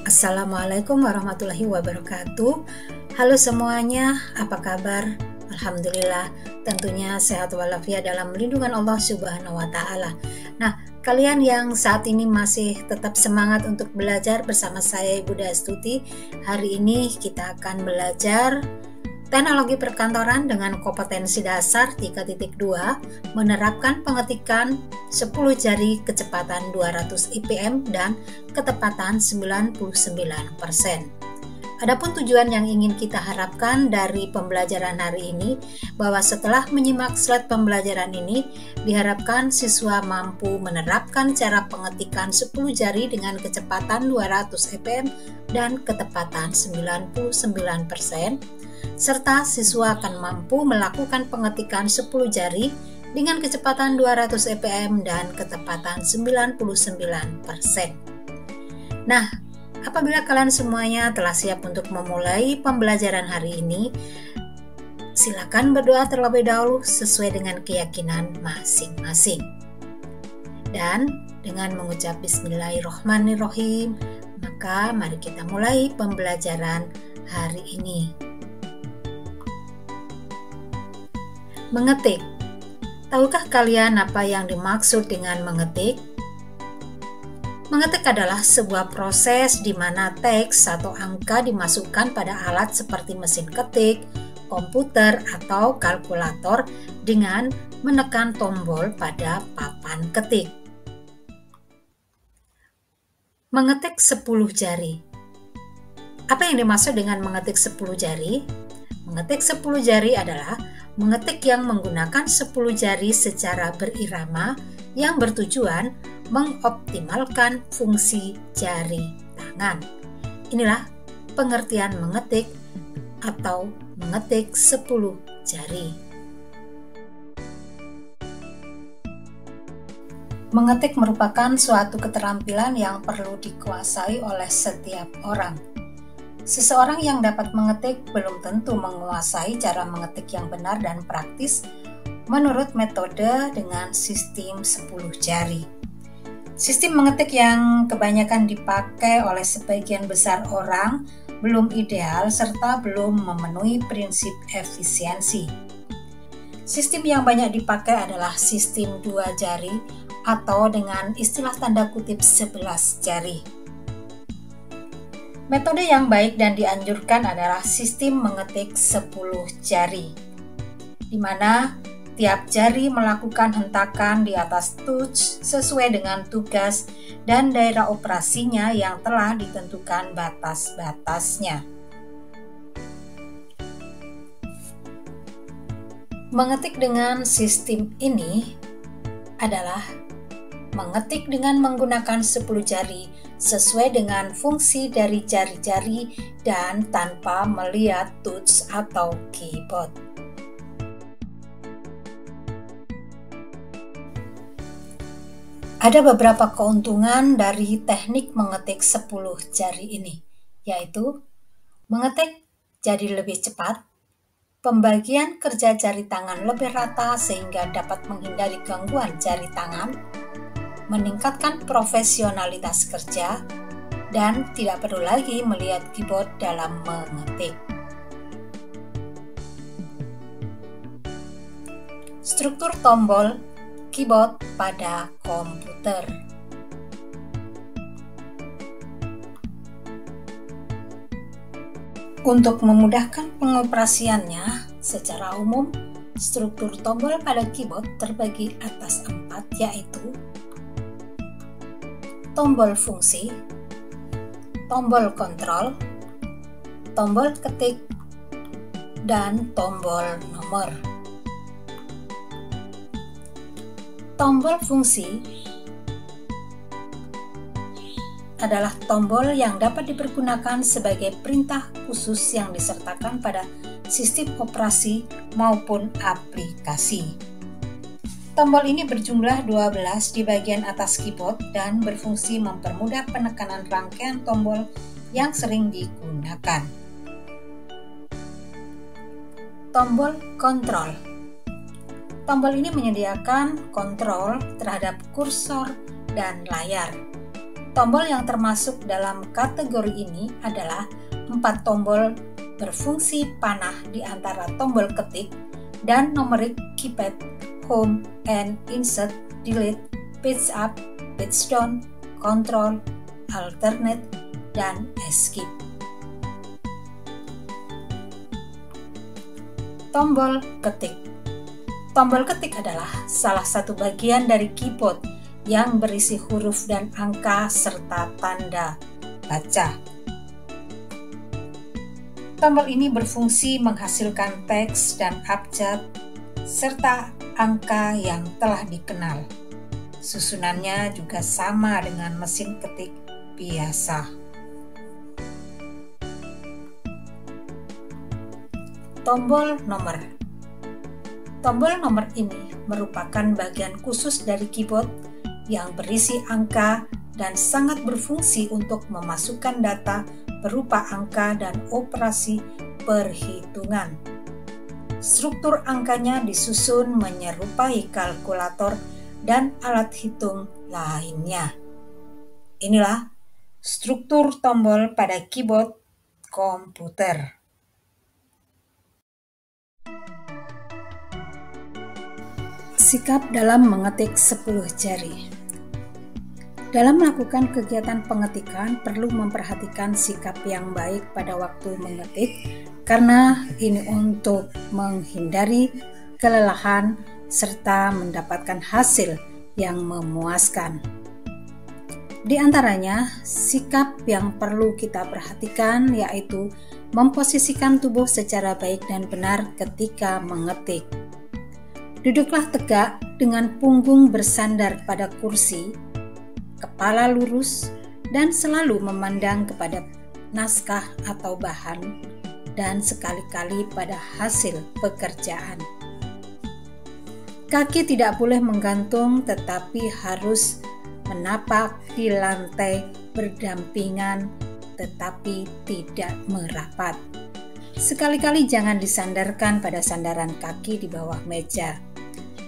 Assalamualaikum warahmatullahi wabarakatuh. Halo semuanya, apa kabar? Alhamdulillah, tentunya sehat walafiat dalam lindungan Allah Subhanahu wa Ta'ala. Nah, kalian yang saat ini masih tetap semangat untuk belajar bersama saya, Ibu Dastuti, hari ini kita akan belajar teknologi perkantoran dengan kompetensi dasar 3.2, menerapkan pengetikan 10 jari kecepatan 200 IPM dan ketepatan 99%. Adapun tujuan yang ingin kita harapkan dari pembelajaran hari ini, bahwa setelah menyimak slide pembelajaran ini, diharapkan siswa mampu menerapkan cara pengetikan 10 jari dengan kecepatan 200 IPM dan ketepatan 99%, serta siswa akan mampu melakukan pengetikan 10 jari dengan kecepatan 200 IPM dan ketepatan 99%. Nah, apabila kalian semuanya telah siap untuk memulai pembelajaran hari ini, silakan berdoa terlebih dahulu sesuai dengan keyakinan masing-masing. Dan dengan mengucap Bismillahirrohmanirrohim, maka mari kita mulai pembelajaran hari ini. Mengetik. Tahukah kalian apa yang dimaksud dengan mengetik? Mengetik adalah sebuah proses di mana teks atau angka dimasukkan pada alat seperti mesin ketik, komputer, atau kalkulator dengan menekan tombol pada papan ketik. Mengetik 10 jari. Apa yang dimaksud dengan mengetik 10 jari? Mengetik 10 jari adalah mengetik yang menggunakan 10 jari secara berirama yang bertujuan mengoptimalkan fungsi jari tangan. Inilah pengertian mengetik atau mengetik 10 jari. Mengetik merupakan suatu keterampilan yang perlu dikuasai oleh setiap orang. Seseorang yang dapat mengetik belum tentu menguasai cara mengetik yang benar dan praktis menurut metode dengan sistem 10 jari. Sistem mengetik yang kebanyakan dipakai oleh sebagian besar orang belum ideal serta belum memenuhi prinsip efisiensi. Sistem yang banyak dipakai adalah sistem 2 jari atau dengan istilah tanda kutip 11 jari. Metode yang baik dan dianjurkan adalah sistem mengetik 10 jari, di mana tiap jari melakukan hentakan di atas touch sesuai dengan tugas dan daerah operasinya yang telah ditentukan batas-batasnya. Mengetik dengan sistem ini adalah mengetik dengan menggunakan 10 jari sesuai dengan fungsi dari jari-jari dan tanpa melihat touch atau keyboard. Ada beberapa keuntungan dari teknik mengetik 10 jari ini, yaitu mengetik jadi lebih cepat, pembagian kerja jari tangan lebih rata sehingga dapat menghindari gangguan jari tangan, meningkatkan profesionalitas kerja, dan tidak perlu lagi melihat keyboard dalam mengetik. Struktur tombol keyboard pada komputer. Untuk memudahkan pengoperasiannya, secara umum struktur tombol pada keyboard terbagi atas 4, yaitu tombol fungsi, tombol kontrol, tombol ketik, dan tombol nomor. Tombol fungsi adalah tombol yang dapat dipergunakan sebagai perintah khusus yang disertakan pada sistem operasi maupun aplikasi. Tombol ini berjumlah 12 di bagian atas keyboard dan berfungsi mempermudah penekanan rangkaian tombol yang sering digunakan. Tombol kontrol. Tombol ini menyediakan kontrol terhadap kursor dan layar. Tombol yang termasuk dalam kategori ini adalah 4 tombol berfungsi panah di antara tombol ketik dan numerik keypad, home and insert, delete, page up, page down, control, alternate, dan escape. Tombol ketik. Tombol ketik adalah salah satu bagian dari keyboard yang berisi huruf dan angka serta tanda baca. Tombol ini berfungsi menghasilkan teks dan abjad serta angka yang telah dikenal. Susunannya juga sama dengan mesin ketik biasa. Tombol nomor. Tombol nomor ini merupakan bagian khusus dari keyboard yang berisi angka dan sangat berfungsi untuk memasukkan data berupa angka dan operasi perhitungan. Struktur angkanya disusun menyerupai kalkulator dan alat hitung lainnya. Inilah struktur tombol pada keyboard komputer. Sikap dalam mengetik 10 jari. Dalam melakukan kegiatan pengetikan perlu memperhatikan sikap yang baik pada waktu mengetik karena ini untuk menghindari kelelahan serta mendapatkan hasil yang memuaskan. Di antaranya, sikap yang perlu kita perhatikan yaitu memposisikan tubuh secara baik dan benar ketika mengetik. Duduklah tegak dengan punggung bersandar pada kursi, kepala lurus, dan selalu memandang kepada naskah atau bahan, dan sekali-kali pada hasil pekerjaan. Kaki tidak boleh menggantung tetapi harus menapak di lantai berdampingan tetapi tidak merapat. Sekali-kali jangan disandarkan pada sandaran kaki di bawah meja.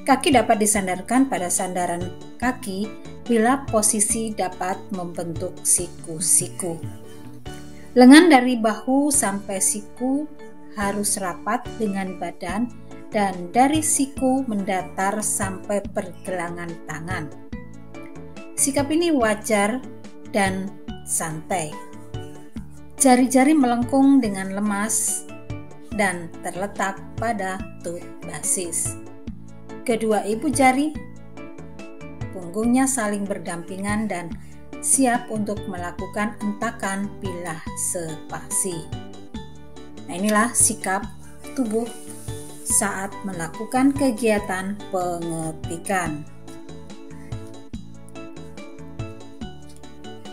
Kaki dapat disandarkan pada sandaran kaki bila posisi dapat membentuk siku-siku. Lengan dari bahu sampai siku harus rapat dengan badan dan dari siku mendatar sampai pergelangan tangan. Sikap ini wajar dan santai. Jari-jari melengkung dengan lemas dan terletak pada tut basis. Kedua ibu jari, punggungnya saling berdampingan dan siap untuk melakukan entakan bilah spasi. Nah, inilah sikap tubuh saat melakukan kegiatan pengetikan.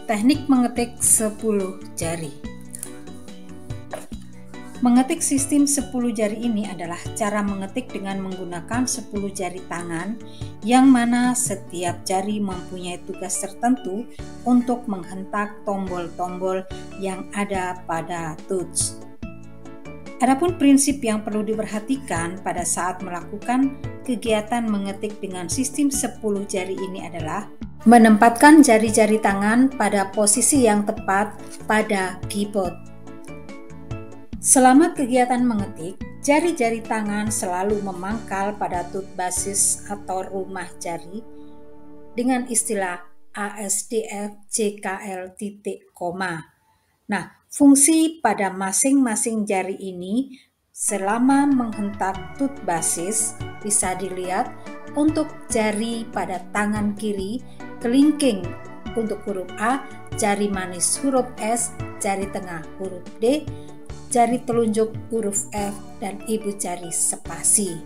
Teknik mengetik 10 jari. Mengetik sistem 10 jari ini adalah cara mengetik dengan menggunakan 10 jari tangan yang mana setiap jari mempunyai tugas tertentu untuk menghentak tombol-tombol yang ada pada touch. Adapun prinsip yang perlu diperhatikan pada saat melakukan kegiatan mengetik dengan sistem 10 jari ini adalah menempatkan jari-jari tangan pada posisi yang tepat pada keyboard. Selama kegiatan mengetik, jari-jari tangan selalu memangkal pada tut basis atau rumah jari dengan istilah ASDF JKL titik koma. Nah, fungsi pada masing-masing jari ini selama menghentak tut basis bisa dilihat untuk jari pada tangan kiri kelingking untuk huruf A, jari manis huruf S, jari tengah huruf D, jari telunjuk huruf F, dan ibu jari spasi.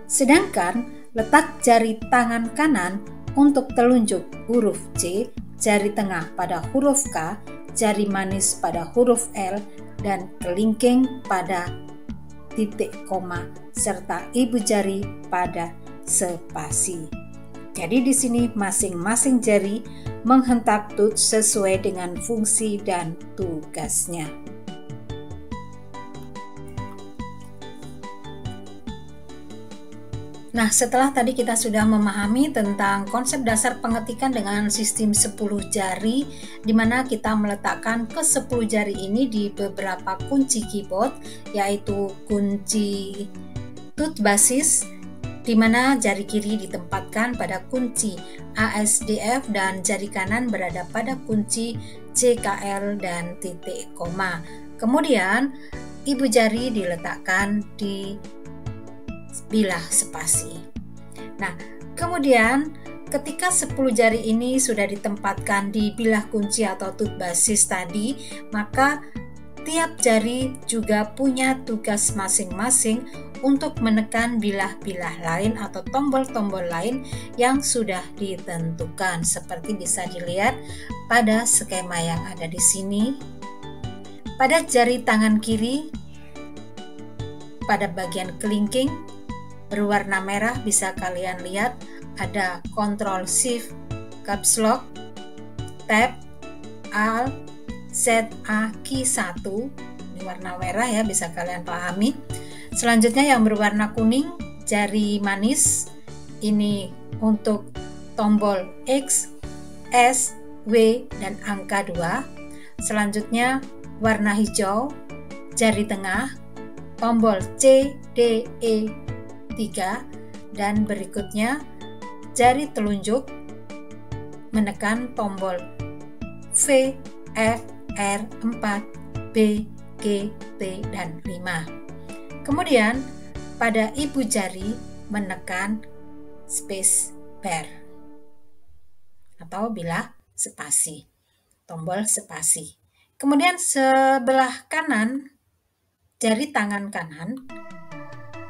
Sedangkan letak jari tangan kanan untuk telunjuk huruf C, jari tengah pada huruf K, jari manis pada huruf L, dan kelingking pada titik koma, serta ibu jari pada spasi. Jadi di sini masing-masing jari menghentak tut sesuai dengan fungsi dan tugasnya. Nah, setelah tadi kita sudah memahami tentang konsep dasar pengetikan dengan sistem 10 jari, di mana kita meletakkan ke 10 jari ini di beberapa kunci keyboard, yaitu kunci tut basis, di mana jari kiri ditempatkan pada kunci ASDF dan jari kanan berada pada kunci CKL dan titik koma. Kemudian, ibu jari diletakkan di bilah spasi. Nah, kemudian ketika 10 jari ini sudah ditempatkan di bilah kunci atau tut basis tadi, maka tiap jari juga punya tugas masing-masing untuk menekan bilah-bilah lain atau tombol-tombol lain yang sudah ditentukan, seperti bisa dilihat pada skema yang ada di sini. Pada jari tangan kiri, pada bagian kelingking berwarna merah bisa kalian lihat ada Ctrl Shift Caps Lock, Tab, Alt, Z, A, key 1. Ini warna merah ya, bisa kalian pahami. Selanjutnya yang berwarna kuning, jari manis. Ini untuk tombol X, S, W, dan angka 2. Selanjutnya warna hijau, jari tengah, tombol C, D, E, 3, dan berikutnya jari telunjuk menekan tombol V, F, R, 4, B, G, T, dan 5. Kemudian pada ibu jari menekan space bar atau bilah spasi, tombol spasi. Kemudian sebelah kanan, jari tangan kanan,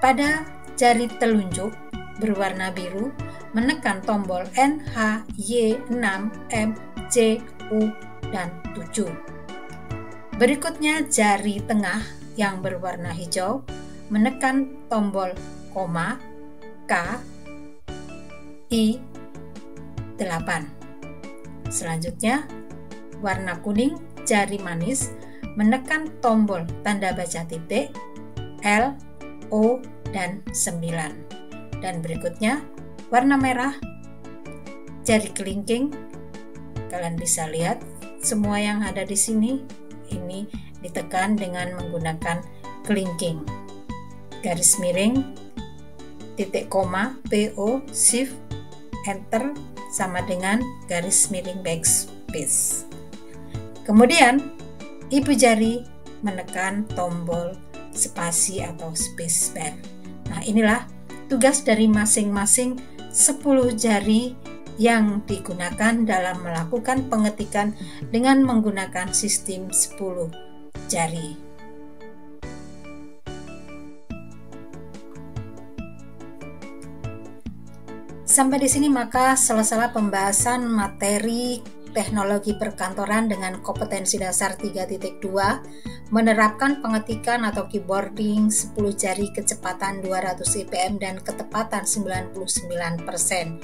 pada jari telunjuk berwarna biru menekan tombol N, H, Y, 6, M, C, U, dan 7. Berikutnya jari tengah yang berwarna hijau menekan tombol koma, K, I, 8. Selanjutnya warna kuning, jari manis menekan tombol tanda baca titik, L, O, dan 9. Dan berikutnya warna merah, jari kelingking. Kalian bisa lihat semua yang ada di sini ini ditekan dengan menggunakan kelingking. Garis miring, titik koma, PO, Shift, Enter sama dengan garis miring backspace. Kemudian ibu jari menekan tombol spasi atau space bar. Nah, inilah tugas dari masing-masing 10 jari yang digunakan dalam melakukan pengetikan dengan menggunakan sistem 10 jari. Sampai di sini maka selesai pembahasan materi teknologi perkantoran dengan kompetensi dasar 3.2, menerapkan pengetikan atau keyboarding 10 jari kecepatan 200 IPM dan ketepatan 99%.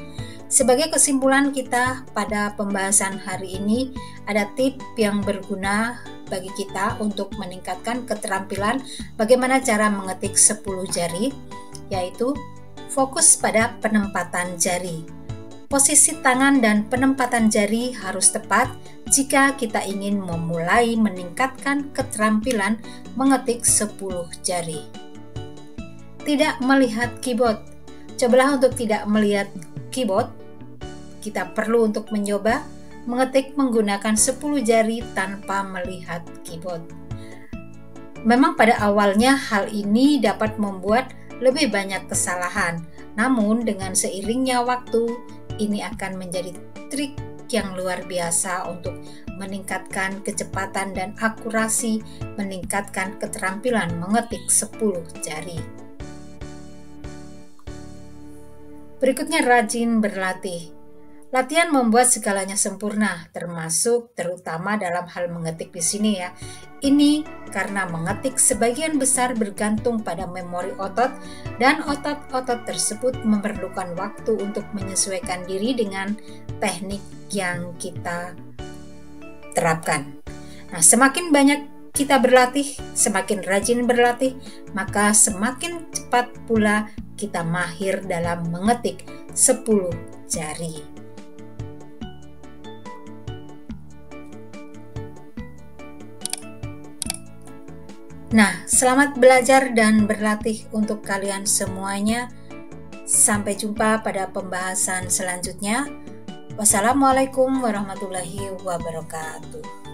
Sebagai kesimpulan kita pada pembahasan hari ini, ada tips yang berguna bagi kita untuk meningkatkan keterampilan bagaimana cara mengetik 10 jari, yaitu fokus pada penempatan jari. Posisi tangan dan penempatan jari harus tepat jika kita ingin memulai meningkatkan keterampilan mengetik 10 jari. Tidak melihat keyboard. Cobalah untuk tidak melihat keyboard. Kita perlu untuk mencoba mengetik menggunakan 10 jari tanpa melihat keyboard. Memang pada awalnya hal ini dapat membuat lebih banyak kesalahan, namun dengan seiringnya waktu, ini akan menjadi trik yang luar biasa untuk meningkatkan kecepatan dan akurasi, meningkatkan keterampilan mengetik 10 jari. Berikutnya rajin berlatih. Latihan membuat segalanya sempurna, terutama dalam hal mengetik di sini ya. Ini karena mengetik sebagian besar bergantung pada memori otot dan otot-otot tersebut memerlukan waktu untuk menyesuaikan diri dengan teknik yang kita terapkan. Nah, semakin banyak kita berlatih, semakin rajin berlatih, maka semakin cepat pula kita mahir dalam mengetik 10 jari. Nah, selamat belajar dan berlatih untuk kalian semuanya. Sampai jumpa pada pembahasan selanjutnya. Wassalamualaikum warahmatullahi wabarakatuh.